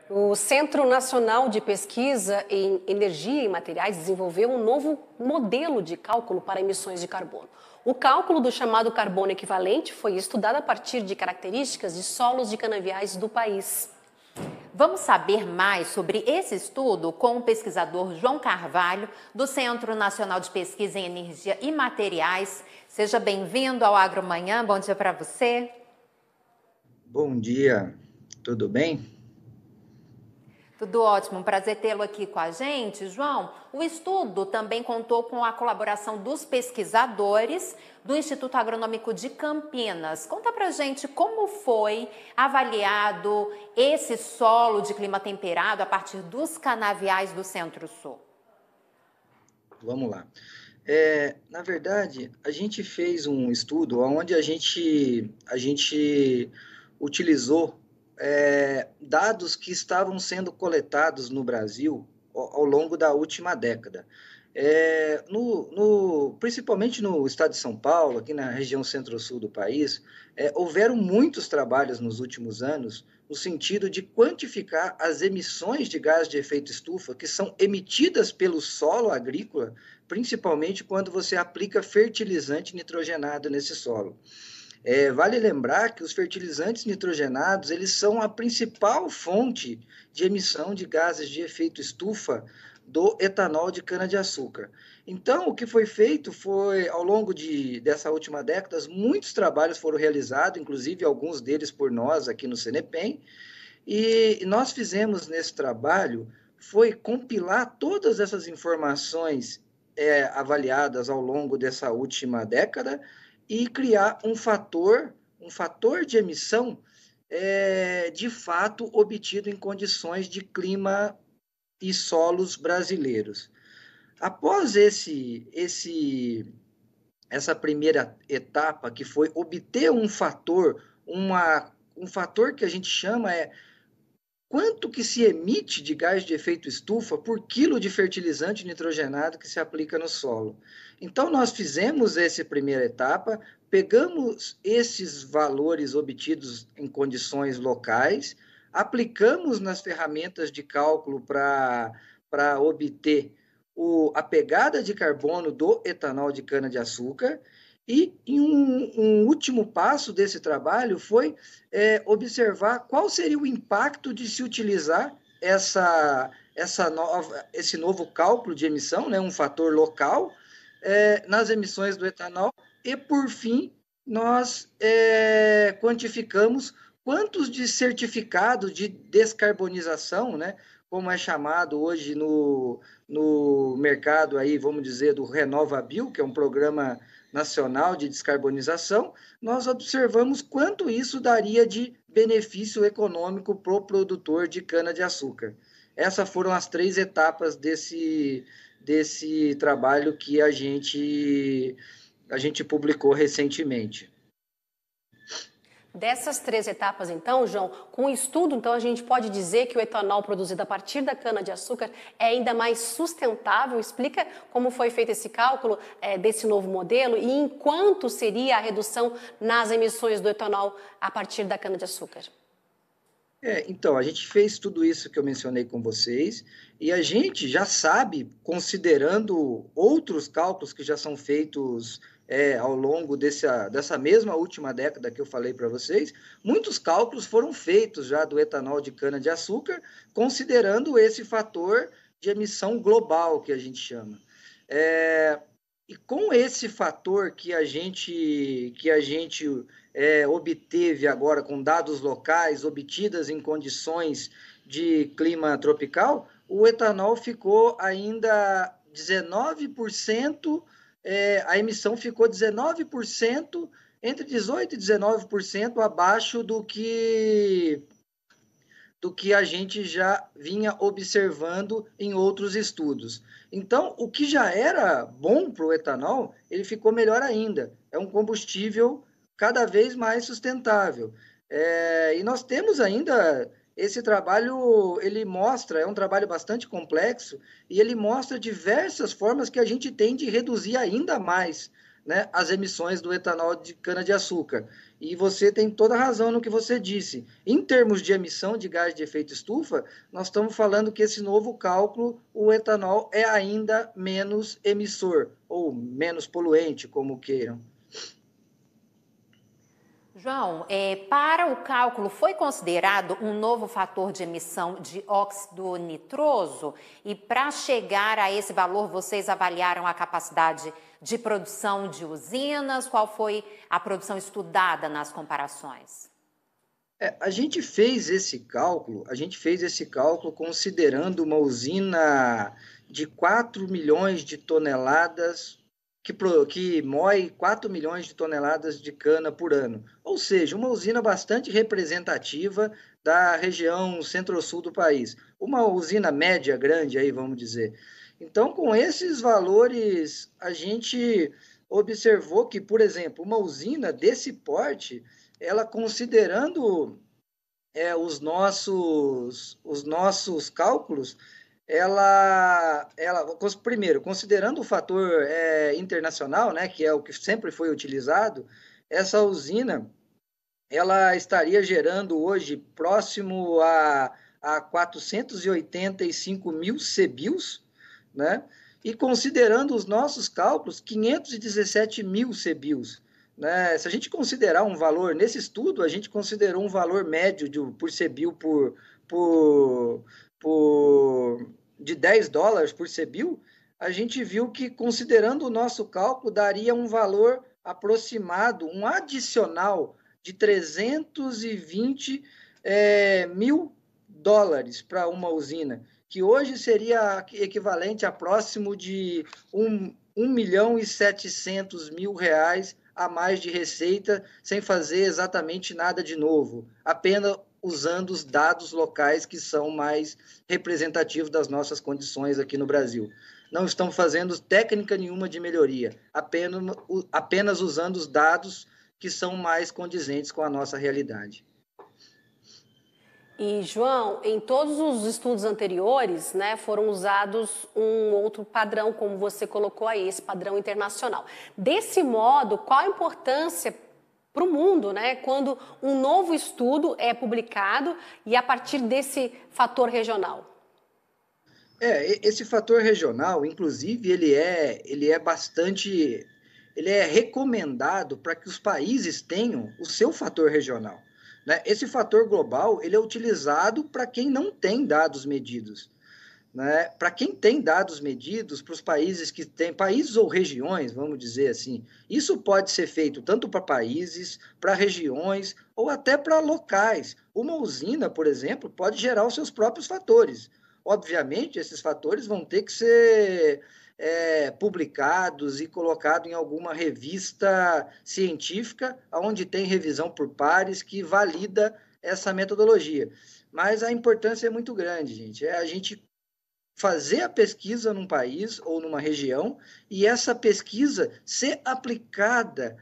O Centro Nacional de Pesquisa em Energia e Materiais desenvolveu um novo modelo de cálculo para emissões de carbono. O cálculo do chamado carbono equivalente foi estudado a partir de características de solos de canaviais do país. Vamos saber mais sobre esse estudo com o pesquisador João Carvalho, do Centro Nacional de Pesquisa em Energia e Materiais. Seja bem-vindo ao Agromanhã. Bom dia para você. Bom dia, tudo bem? Tudo ótimo, um prazer tê-lo aqui com a gente. João, o estudo também contou com a colaboração dos pesquisadores do Instituto Agronômico de Campinas. Conta pra gente como foi avaliado esse solo de clima temperado a partir dos canaviais do Centro-Sul. Vamos lá. Na verdade, a gente fez um estudo onde a gente utilizou dados que estavam sendo coletados no Brasil ao longo da última década. Principalmente no estado de São Paulo, aqui na região centro-sul do país, houveram muitos trabalhos nos últimos anos no sentido de quantificar as emissões de gás de efeito estufa que são emitidas pelo solo agrícola, principalmente quando você aplica fertilizante nitrogenado nesse solo. Vale lembrar que os fertilizantes nitrogenados, eles são a principal fonte de emissão de gases de efeito estufa do etanol de cana-de-açúcar. Então, o que foi feito foi, ao longo dessa última década, muitos trabalhos foram realizados, inclusive alguns deles por nós aqui no CNPEM, e nós fizemos nesse trabalho, foi compilar todas essas informações avaliadas ao longo dessa última década, e criar um fator de emissão de fato obtido em condições de clima e solos brasileiros. Após essa primeira etapa, que foi obter um fator que a gente chama quanto que se emite de gás de efeito estufa por quilo de fertilizante nitrogenado que se aplica no solo. Então, nós fizemos essa primeira etapa, pegamos esses valores obtidos em condições locais, aplicamos nas ferramentas de cálculo para obter a pegada de carbono do etanol de cana-de-açúcar, e um último passo desse trabalho foi observar qual seria o impacto de se utilizar esse novo cálculo de emissão, um fator local, nas emissões do etanol, e, por fim, nós quantificamos quantos de certificados de descarbonização, como é chamado hoje no mercado, aí, vamos dizer, do RenovaBio, que é um programa nacional de descarbonização, nós observamos quanto isso daria de benefício econômico para o produtor de cana-de-açúcar. Essas foram as 3 etapas desse trabalho que a gente publicou recentemente. Dessas 3 etapas, então, João, com o estudo, então, a gente pode dizer que o etanol produzido a partir da cana-de-açúcar é ainda mais sustentável. Explica como foi feito esse cálculo desse novo modelo e em quanto seria a redução nas emissões do etanol a partir da cana-de-açúcar. Então, a gente fez tudo isso que eu mencionei com vocês e a gente já sabe, considerando outros cálculos que já são feitos ao longo dessa mesma última década que eu falei para vocês, muitos cálculos foram feitos já do etanol de cana-de-açúcar, considerando esse fator de emissão global que a gente chama. E com esse fator que a gente obteve agora com dados locais, obtidas em condições de clima tropical, o etanol ficou ainda 19%, a emissão ficou 19%, entre 18% e 19% abaixo do que a gente já vinha observando em outros estudos. Então, o que já era bom para o etanol, ele ficou melhor ainda. É um combustível cada vez mais sustentável. E nós temos ainda esse trabalho, ele mostra, é um trabalho bastante complexo, e ele mostra diversas formas que a gente tem de reduzir ainda mais né, as emissões do etanol de cana-de-açúcar. E você tem toda a razão no que você disse. Em termos de emissão de gás de efeito estufa, nós estamos falando que esse novo cálculo, o etanol é ainda menos emissor, ou menos poluente, como queiram. João, para o cálculo foi considerado um novo fator de emissão de óxido nitroso e para chegar a esse valor vocês avaliaram a capacidade de produção de usinas? Qual foi a produção estudada nas comparações? A gente fez esse cálculo considerando uma usina de 4 milhões de toneladas que moe 4 milhões de toneladas de cana por ano. Ou seja, uma usina bastante representativa da região centro-sul do país. Uma usina média grande, aí, vamos dizer. Então, com esses valores, a gente observou que, por exemplo, uma usina desse porte, ela considerando os nossos cálculos, primeiro, considerando o fator internacional, né, que é o que sempre foi utilizado, essa usina ela estaria gerando hoje próximo a 485 mil CBIOS, né, e considerando os nossos cálculos, 517 mil CBIOS. Né? Se a gente considerar um valor, nesse estudo, a gente considerou um valor médio por CBIO de $10 por CBIO, a gente viu que, considerando o nosso cálculo, daria um valor aproximado, um adicional de 320 mil dólares para uma usina, que hoje seria equivalente a próximo de 1.700.000 reais a mais de receita, sem fazer exatamente nada de novo, apenas usando os dados locais que são mais representativos das nossas condições aqui no Brasil. Não estamos fazendo técnica nenhuma de melhoria, apenas usando os dados que são mais condizentes com a nossa realidade. E, João, em todos os estudos anteriores, né, foram usados um outro padrão, como você colocou aí, esse padrão internacional. Desse modo, qual a importância para o mundo, né, quando um novo estudo é publicado e a partir desse fator regional? Esse fator regional, inclusive, ele é recomendado para que os países tenham o seu fator regional. Né? Esse fator global, ele é utilizado para quem não tem dados medidos. Né? Para quem tem dados medidos, para os países que têm, países ou regiões, vamos dizer assim, isso pode ser feito tanto para países, para regiões ou até para locais. Uma usina, por exemplo, pode gerar os seus próprios fatores. Obviamente, esses fatores vão ter que ser publicados e colocados em alguma revista científica, onde tem revisão por pares que valida essa metodologia. Mas a importância é muito grande, gente. A gente fazer a pesquisa num país ou numa região e essa pesquisa ser aplicada,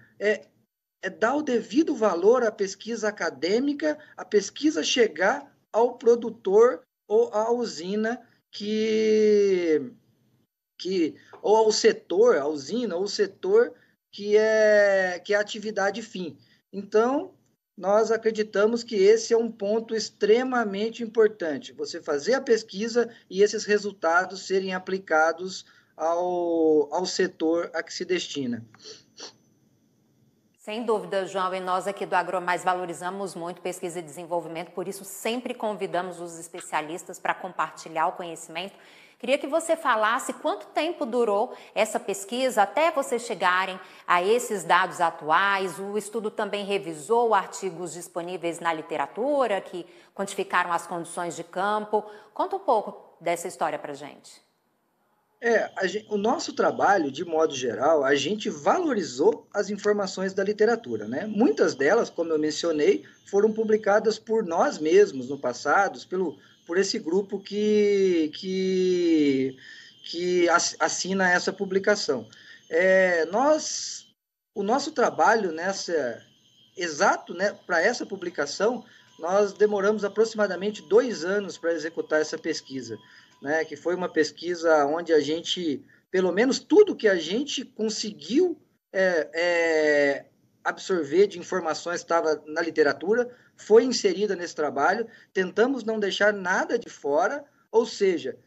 dar o devido valor à pesquisa acadêmica, a pesquisa chegar ao produtor ou à usina ou ao setor, a usina ou o setor que é a atividade fim. Então, nós acreditamos que esse é um ponto extremamente importante, você fazer a pesquisa e esses resultados serem aplicados ao setor a que se destina. Sem dúvida, João, e nós aqui do AgroMais valorizamos muito pesquisa e desenvolvimento, por isso sempre convidamos os especialistas para compartilhar o conhecimento. Queria que você falasse quanto tempo durou essa pesquisa até vocês chegarem a esses dados atuais. O estudo também revisou artigos disponíveis na literatura que quantificaram as condições de campo. Conta um pouco dessa história para a gente. O nosso trabalho, de modo geral, a gente valorizou as informações da literatura, né? Muitas delas, como eu mencionei, foram publicadas por nós mesmos no passado, por esse grupo que assina essa publicação. O nosso trabalho para essa publicação, nós demoramos aproximadamente 2 anos para executar essa pesquisa. Né, que foi uma pesquisa onde a gente, pelo menos tudo que a gente conseguiu absorver de informações que estava na literatura, foi inserida nesse trabalho, tentamos não deixar nada de fora, ou seja,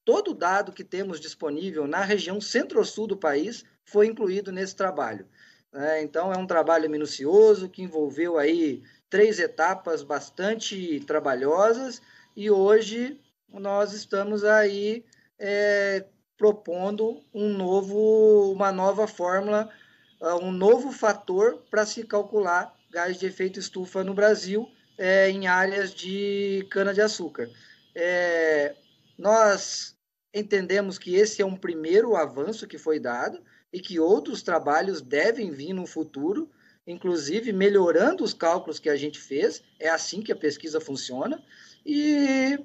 todo dado que temos disponível na região centro-sul do país foi incluído nesse trabalho. Então, é um trabalho minucioso que envolveu aí 3 etapas bastante trabalhosas e hoje nós estamos aí propondo uma nova fórmula, um novo fator para se calcular gás de efeito estufa no Brasil em áreas de cana-de-açúcar. Nós entendemos que esse é um primeiro avanço que foi dado e que outros trabalhos devem vir no futuro, inclusive melhorando os cálculos que a gente fez. É assim que a pesquisa funciona. E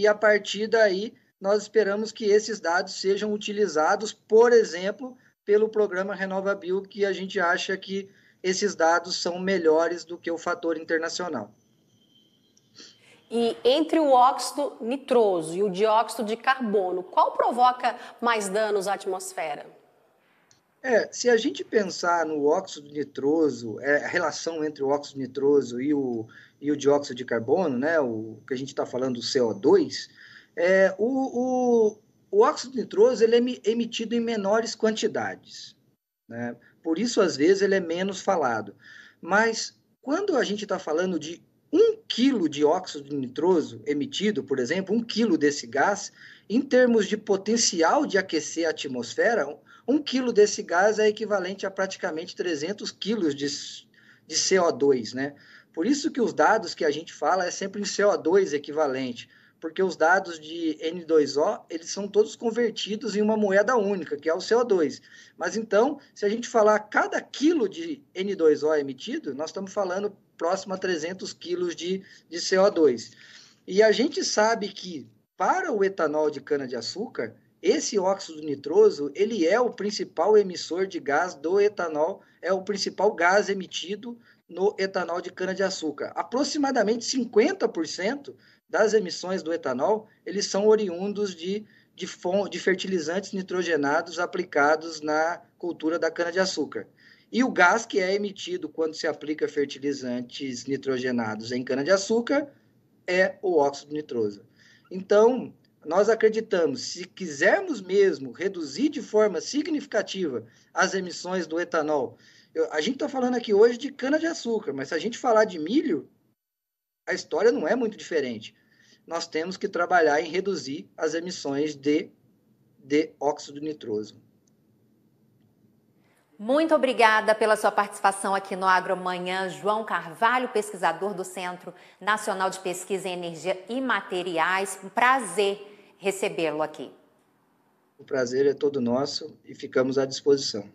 a partir daí, nós esperamos que esses dados sejam utilizados, por exemplo, pelo programa RenovaBio, que a gente acha que esses dados são melhores do que o fator internacional. E entre o óxido nitroso e o dióxido de carbono, qual provoca mais danos à atmosfera? Se a gente pensar no óxido nitroso, a relação entre o óxido nitroso e o dióxido de carbono, né, o que a gente está falando do CO2, o óxido nitroso ele é emitido em menores quantidades, né? Por isso, às vezes, ele é menos falado. Mas, quando a gente está falando de 1 quilo de óxido nitroso emitido, por exemplo, 1 quilo desse gás, em termos de potencial de aquecer a atmosfera, 1 quilo desse gás é equivalente a praticamente 300 quilos de CO2, né? Por isso que os dados que a gente fala é sempre em CO2 equivalente, porque os dados de N2O, eles são todos convertidos em uma moeda única, que é o CO2. Mas então, se a gente falar cada quilo de N2O emitido, nós estamos falando próximo a 300 quilos de CO2. E a gente sabe que, para o etanol de cana-de-açúcar, esse óxido nitroso, ele é o principal emissor de gás do etanol, é o principal gás emitido no etanol de cana-de-açúcar. Aproximadamente 50% das emissões do etanol, eles são oriundos de fertilizantes nitrogenados aplicados na cultura da cana-de-açúcar. E o gás que é emitido quando se aplica fertilizantes nitrogenados em cana-de-açúcar é o óxido nitroso. Então, nós acreditamos, se quisermos mesmo reduzir de forma significativa as emissões do etanol, a gente está falando aqui hoje de cana-de-açúcar, mas se a gente falar de milho, a história não é muito diferente. Nós temos que trabalhar em reduzir as emissões de óxido nitroso. Muito obrigada pela sua participação aqui no Agromanhã, João Carvalho, pesquisador do Centro Nacional de Pesquisa em Energia e Materiais. Um prazer recebê-lo aqui. O prazer é todo nosso e ficamos à disposição.